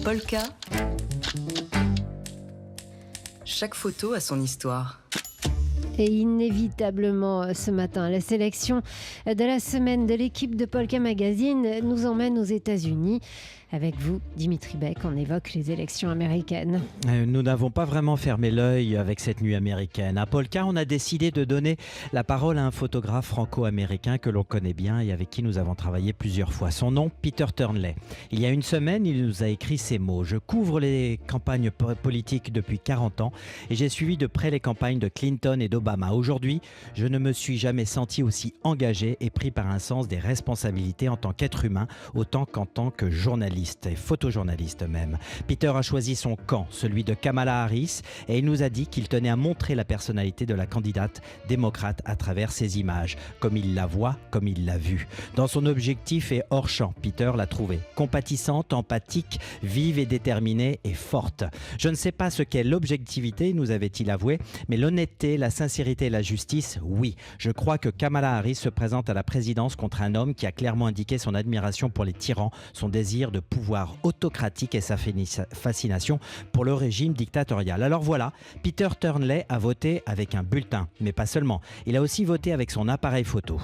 Polka. Chaque photo a son histoire. Et inévitablement, ce matin, la sélection de la semaine de l'équipe de Polka Magazine nous emmène aux États-Unis. Avec vous, Dimitri Beck, on évoque les élections américaines. Nous n'avons pas vraiment fermé l'œil avec cette nuit américaine. À Polka, on a décidé de donner la parole à un photographe franco-américain que l'on connaît bien et avec qui nous avons travaillé plusieurs fois. Son nom, Peter Turnley. Il y a une semaine, il nous a écrit ces mots. « Je couvre les campagnes politiques depuis 40 ans et j'ai suivi de près les campagnes de Clinton et d'Obama. Aujourd'hui, je ne me suis jamais senti aussi engagé et pris par un sens des responsabilités en tant qu'être humain, autant qu'en tant que journaliste et photojournaliste même. Peter a choisi son camp, celui de Kamala Harris, et il nous a dit qu'il tenait à montrer la personnalité de la candidate démocrate à travers ses images, comme il la voit, comme il l'a vue. Dans son objectif et hors champ, Peter l'a trouvée compatissante, empathique, vive et déterminée et forte. Je ne sais pas ce qu'est l'objectivité, nous avait-il avoué, mais l'honnêteté, la sincérité et la justice, oui. Je crois que Kamala Harris se présente à la présidence contre un homme qui a clairement indiqué son admiration pour les tyrans, son désir de pouvoir autocratique et sa fascination pour le régime dictatorial. Alors voilà, Peter Turnley a voté avec un bulletin, mais pas seulement. Il a aussi voté avec son appareil photo.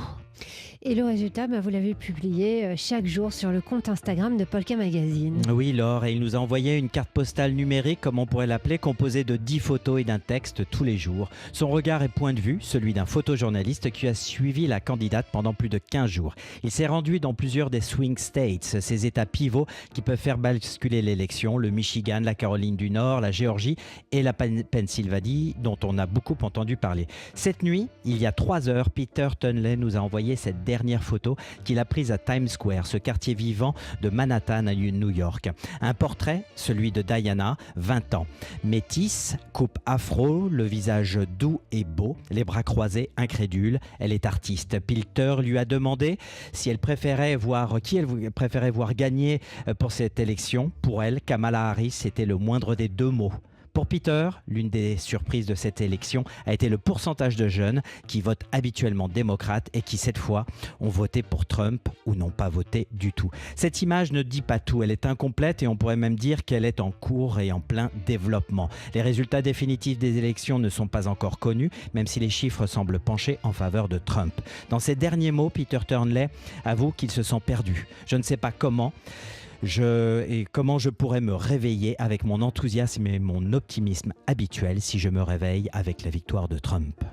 Et le résultat, vous l'avez publié chaque jour sur le compte Instagram de Polka Magazine. Oui, Laure, et il nous a envoyé une carte postale numérique, comme on pourrait l'appeler, composée de 10 photos et d'un texte tous les jours. Son regard et point de vue, celui d'un photojournaliste qui a suivi la candidate pendant plus de 15 jours. Il s'est rendu dans plusieurs des swing states, ces états pivots qui peuvent faire basculer l'élection, le Michigan, la Caroline du Nord, la Géorgie et la Pennsylvanie, dont on a beaucoup entendu parler. Cette nuit, il y a 3 heures, Peter Turnley nous a envoyé cette dernière photo qu'il a prise à Times Square, ce quartier vivant de Manhattan à New York. Un portrait, celui de Diana, 20 ans. Métisse, coupe afro, le visage doux et beau, les bras croisés, incrédule. Elle est artiste. Peter lui a demandé si elle préférait voir, qui elle préférait voir gagner pour cette élection. Pour elle, Kamala Harris, c'était le moindre des deux mots. Pour Peter, l'une des surprises de cette élection a été le pourcentage de jeunes qui votent habituellement démocrates et qui, cette fois, ont voté pour Trump ou n'ont pas voté du tout. Cette image ne dit pas tout, elle est incomplète et on pourrait même dire qu'elle est en cours et en plein développement. Les résultats définitifs des élections ne sont pas encore connus, même si les chiffres semblent pencher en faveur de Trump. Dans ses derniers mots, Peter Turnley avoue qu'il se sent perdu. Je ne sais pas comment je pourrais me réveiller avec mon enthousiasme et mon optimisme habituel si je me réveille avec la victoire de Trump.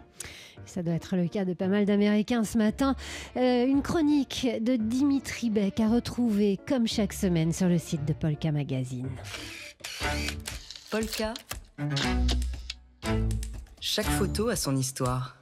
Ça doit être le cas de pas mal d'Américains ce matin. Une chronique de Dimitri Beck à retrouver comme chaque semaine sur le site de Polka Magazine. Polka. Chaque photo a son histoire.